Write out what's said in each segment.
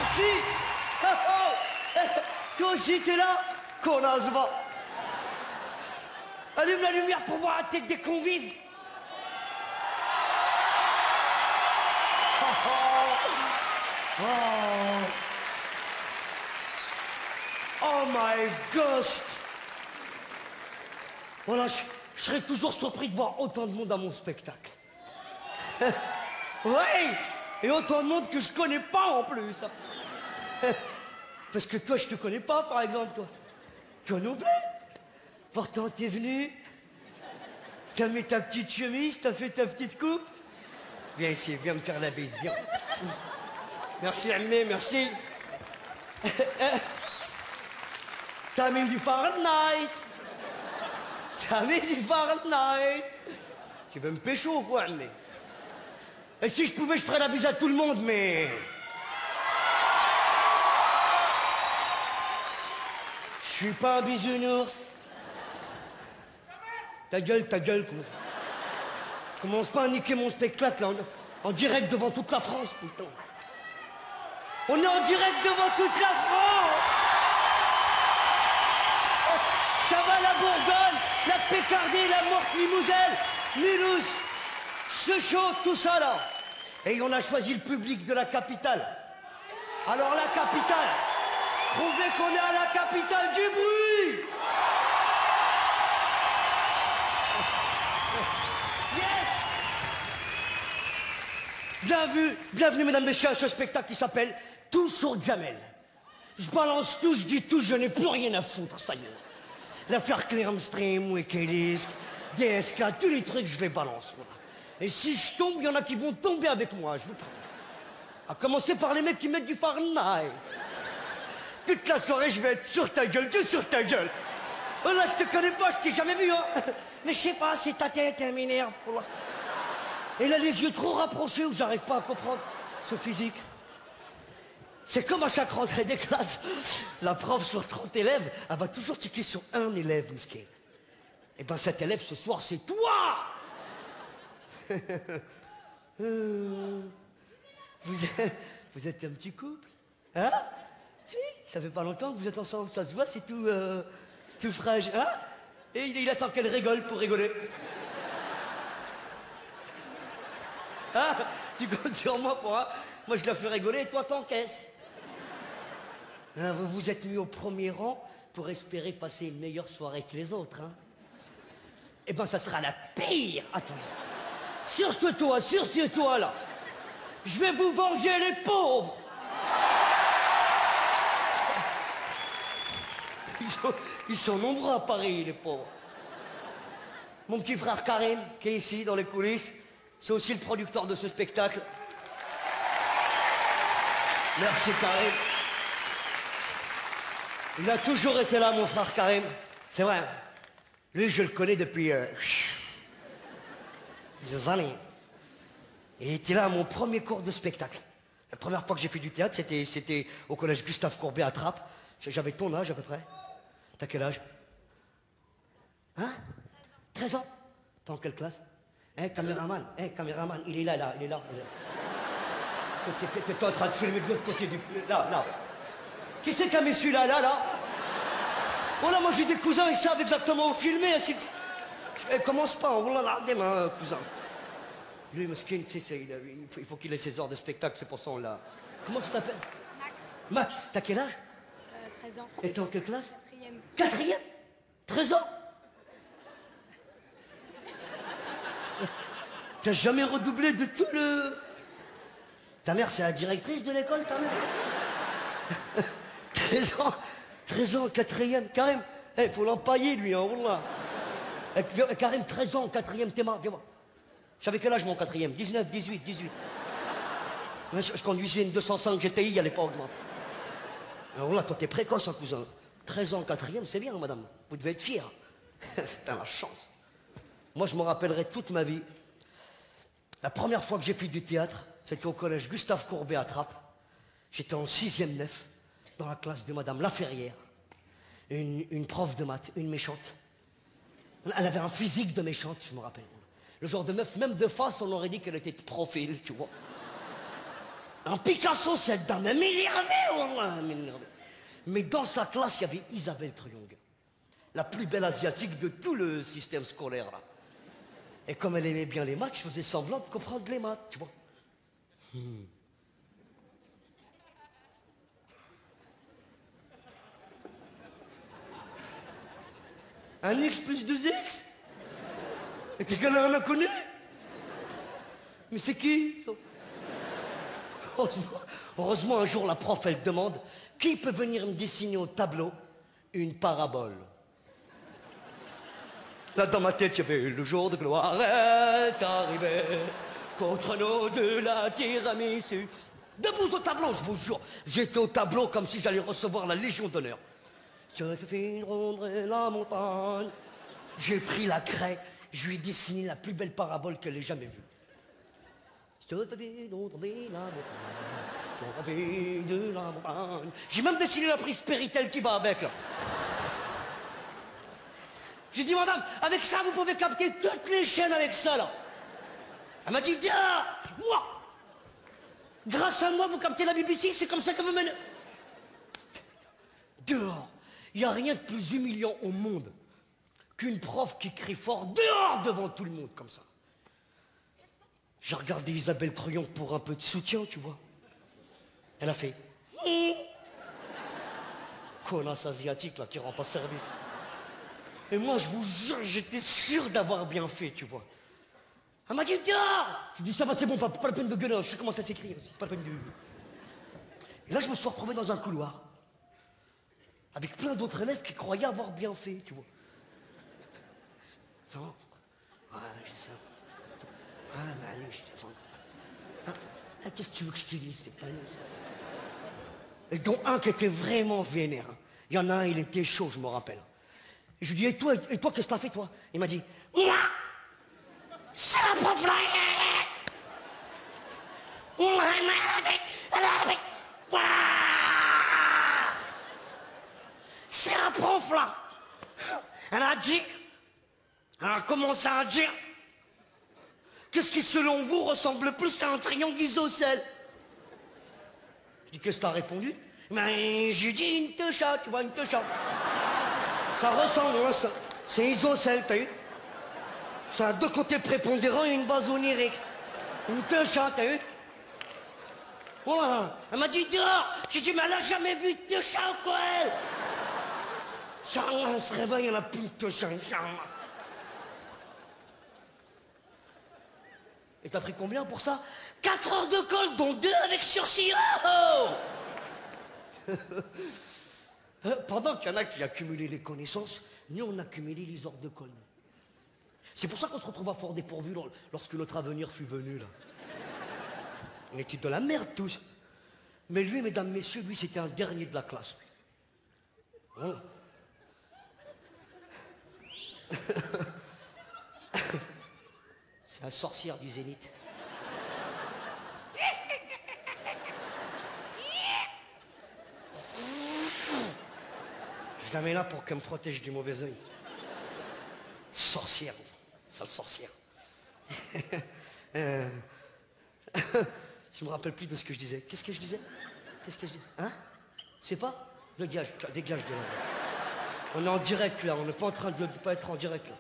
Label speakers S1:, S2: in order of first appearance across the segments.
S1: merci. Oh, oh. Toi aussi, t'es là? Connasse, va. Allume la lumière pour voir la tête des convives. Oh, oh. Oh. Oh my ghost. Voilà, je serais toujours surpris de voir autant de monde à mon spectacle. Ouais, et autant de monde que je connais pas en plus. Parce que toi, je te connais pas, par exemple, toi. Toi non plus. Pourtant, t'es venu, t'as mis ta petite chemise, t'as fait ta petite coupe. Viens ici, viens me faire la bise, viens. Merci, Aimé, merci. T'as mis du Fahrenheit. T'as mis du Fahrenheit. Tu veux me pécho ou quoi, Aimé? Et si je pouvais, je ferais la bise à tout le monde, mais... Je suis pas un bisounours. Ta gueule, commence pas à niquer mon spectacle, là, en direct devant toute la France, putain. On est en direct devant toute la France. Ça va la Bourgogne, la Picardie, la Morte-Limousin, Mulhouse, Sochaux, tout ça, là. Et on a choisi le public de la capitale. Alors la capitale, prouvez qu'on est à la capitale du bruit. Bienvenue, mesdames, messieurs, à ce spectacle qui s'appelle Tout sur Jamel. Je balance tout, je dis tout, je n'ai plus rien à foutre, ça y est. L'affaire Clearstream, Wikileaks, DSK, tous les trucs, je les balance. Voilà. Et si je tombe, il y en a qui vont tomber avec moi, je vous promets. À commencer par les mecs qui mettent du Fahrenheit. Toute la soirée, je vais être sur ta gueule, tout sur ta gueule. Oh là, je te connais pas, je t'ai jamais vu, hein. Mais je sais pas, c'est ta tête, elle m'énerve. Voilà. Elle a les yeux trop rapprochés où j'arrive pas à comprendre ce physique. C'est comme à chaque rentrée des classes. La prof sur 30 élèves, elle va toujours tiquer sur un élève, miskin. Et ben cet élève ce soir, c'est toi. Vous êtes un petit couple? Hein? Ça fait pas longtemps que vous êtes ensemble, ça se voit, c'est tout, tout fragile. Hein? Et il attend qu'elle rigole pour rigoler. Ah, tu comptes sur moi pour un... Moi, je la fais rigoler et toi, t'encaisses. Hein, vous vous êtes mis au premier rang pour espérer passer une meilleure soirée que les autres. Hein. Eh ben, ça sera la pire. Attends. Surtout-toi, là. Je vais vous venger, les pauvres. Ils sont nombreux à Paris, les pauvres. Mon petit frère Karim, qui est ici, dans les coulisses, c'est aussi le producteur de ce spectacle. Merci Karim. Il a toujours été là, mon frère Karim. C'est vrai. Lui, je le connais depuis des années. Il était là à mon premier cours de spectacle. La première fois que j'ai fait du théâtre, c'était au collège Gustave Courbet à Trappes. J'avais ton âge à peu près. T'as quel âge? Hein? 13 ans. T'es en quelle classe? Caméraman, il est là, il est là. T'es en train de filmer de l'autre côté du... Là. Qui c'est qui a mis celui-là, là? Oh là, moi j'ai des cousins, ils savent exactement où filmer. Commence pas, on l'a des mains, cousin. Lui, mesquin, tu sais, il faut qu'il ait ses heures de spectacle, c'est pour ça on l'a... Comment tu t'appelles?
S2: Max.
S1: Max, t'as quel âge?
S2: 13 ans.
S1: Et t'es en quelle classe?
S2: 4e.
S1: 4e? 13 ans? T'as jamais redoublé de tout le... Ta mère, c'est la directrice de l'école, ta mère? 13 ans, 4e, Karim. Faut l'empailler, lui, hein, voilà. Karim, 13 ans, 4e, t'es marre, viens voir. J'avais quel âge, mon 4e? 19, 18. Je conduisais une 205 GTI à l'époque, moi. Alors là, toi, t'es précoce, hein, cousin. 13 ans, 4e, c'est bien, madame. Vous devez être fiers. T'as la chance. Moi, je me rappellerai toute ma vie. La première fois que j'ai fait du théâtre, c'était au collège Gustave Courbet à Trappes. J'étais en 6e nef, dans la classe de madame Laferrière. Une prof de maths, une méchante. Elle avait un physique de méchante, je me rappelle. Le genre de meuf, même de face, on aurait dit qu'elle était de profil, tu vois. Un Picasso, cette dame, elle m'énervait, wallah, elle m'énervait. Mais dans sa classe, il y avait Isabelle Triangle, la plus belle asiatique de tout le système scolaire, là. Et comme elle aimait bien les maths, je faisais semblant de comprendre les maths, tu vois. Un X plus 2X? Et t'es qu'elle en a connu? Mais c'est qui, ça? Heureusement, un jour, la prof, elle demande qui peut venir me dessiner au tableau une parabole. Là, dans ma tête, il y avait le jour de gloire est arrivé contre nous de la tiramisu. Debout au tableau, je vous jure. J'étais au tableau comme si j'allais recevoir la Légion d'honneur. Je fais rondrer la montagne. J'ai pris la craie, je lui ai dessiné la plus belle parabole qu'elle ait jamais vue. Je fais rondrer la montagne. De la montagne. J'ai même dessiné la prise Péritel qui va avec, là. J'ai dit, madame, avec ça, vous pouvez capter toutes les chaînes avec ça, là. Elle m'a dit, moi, grâce à moi, vous captez la BBC, c'est comme ça que vous menez. Dehors, il n'y a rien de plus humiliant au monde qu'une prof qui crie fort dehors devant tout le monde, comme ça. J'ai regardé Isabelle Triangle pour un peu de soutien, tu vois. Elle a fait... Connasse asiatique, là, qui rend pas service. Et moi, je vous jure, j'étais sûr d'avoir bien fait, tu vois. Elle m'a dit, dehors! Je dis, ça va, c'est bon, pas la peine de gueuler, je sais comment ça s'écrit, c'est pas la peine de... Et là, je me suis retrouvé dans un couloir, avec plein d'autres élèves qui croyaient avoir bien fait, tu vois. Ça va? Ouais, j'ai ça. Ah, mais allez, je te qu'est-ce que tu veux que je te dise, c'est pas nous, ça. Et dont un qui était vraiment vénère. Il y en a un, il était chaud, je me rappelle. Et je lui dis, et toi, qu'est-ce que t'as fait, toi? Il m'a dit, moi, c'est la prof là. C'est la prof là. Elle a commencé à dire, qu'est-ce qui, selon vous, ressemble le plus à un triangle isocèle? Je dis, qu'est-ce que t'as répondu? Ben, j'ai dit une techa, tu vois, une techa. Ça ressemble, hein, ça. C'est isocèle, t'as vu? Ça a deux côtés prépondérants et une base onirique. Une techa, t'as vu? Voilà. Elle m'a dit, dehors. J'ai dit, mais elle a jamais vu de techa, quoi, elle? Inch'Allah, elle se réveille, elle a plus de techa, Inch'Allah. Et t'as pris combien pour ça? 4 heures de colle, dont 2 avec sursis. Oh Pendant qu'il y en a qui accumulaient les connaissances, nous on accumulait les heures de colle. C'est pour ça qu'on se retrouva fort dépourvus lorsque notre avenir fut venu, là. On était de la merde tous. Mais lui, mesdames, messieurs, lui c'était un dernier de la classe. Voilà. C'est la sorcière du Zénith. Je la mets là pour qu'elle me protège du mauvais œil. Sorcière, sale sorcière. Je me rappelle plus de ce que je disais. Qu'est-ce que je disais? Qu'est-ce que je dis? Hein? C'est pas? Dégage de là. On est en direct là, on n'est pas en train de pas être en direct là.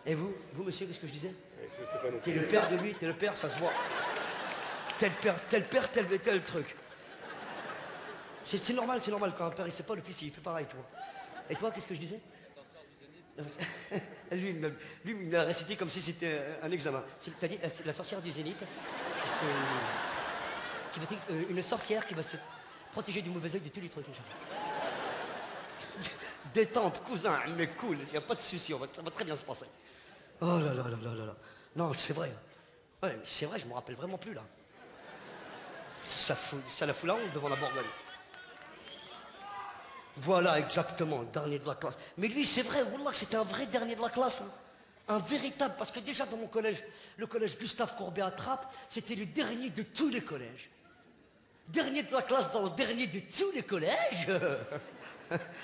S1: Et vous, monsieur, qu'est-ce que je disais? Je sais pas non plus. T'es le père de lui, t'es le père, ça se voit. Tel père, tel truc. C'est normal, quand un père il sait pas, le fils il fait pareil, tu vois. Et toi, qu'est-ce que je disais? La sorcière du Zénith. Lui, il l'a récité comme si c'était un examen. T'as dit la sorcière du Zénith, c'est une sorcière qui va se protéger du mauvais œil de tous les trucs. Détente, cousin, mais cool, il n'y a pas de souci, ça va très bien se passer. Oh là là là là là là. Non, c'est vrai. Ouais, c'est vrai, je me rappelle vraiment plus là. Ça la fout la honte devant la Bourgogne. Voilà, exactement, le dernier de la classe. Mais lui, c'est vrai, wallah, que c'était un vrai dernier de la classe. Hein. Un véritable, parce que déjà dans mon collège, le collège Gustave Courbet à Trappes, c'était le dernier de tous les collèges. Dernier de la classe dans le dernier de tous les collèges.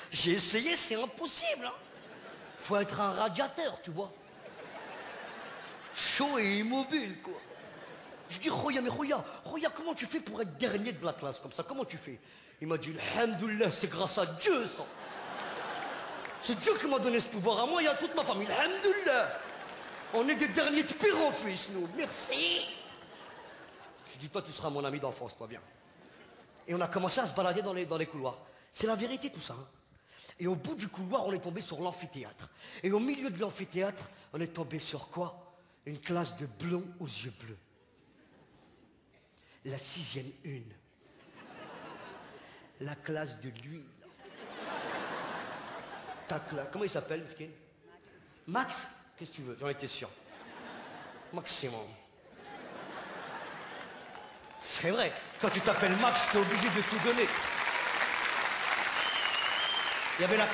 S1: J'ai essayé, c'est impossible. Hein. Faut être un radiateur, tu vois. Chaud et immobile, quoi. Je dis, Roya, mais Roya, comment tu fais pour être dernier de la classe comme ça? Comment tu fais? Il m'a dit, alhamdoulilah, c'est grâce à Dieu, ça. C'est Dieu qui m'a donné ce pouvoir à moi et à toute ma famille. Alhamdoulilah. On est des derniers de pire en fils, nous. Merci. Je dis, toi, tu seras mon ami d'enfance, toi, viens. Et on a commencé à se balader dans les couloirs. C'est la vérité, tout ça. Hein. Et au bout du couloir, on est tombé sur l'amphithéâtre. Et au milieu de l'amphithéâtre, on est tombé sur quoi? Une classe de blonds aux yeux bleus. La 6e une. La classe de l'huile. Comment il s'appelle, Skin? Max? Qu'est-ce que tu veux? J'en étais sûr. Maximum. C'est vrai, quand tu t'appelles Max, t'es obligé de tout donner. Il y avait la...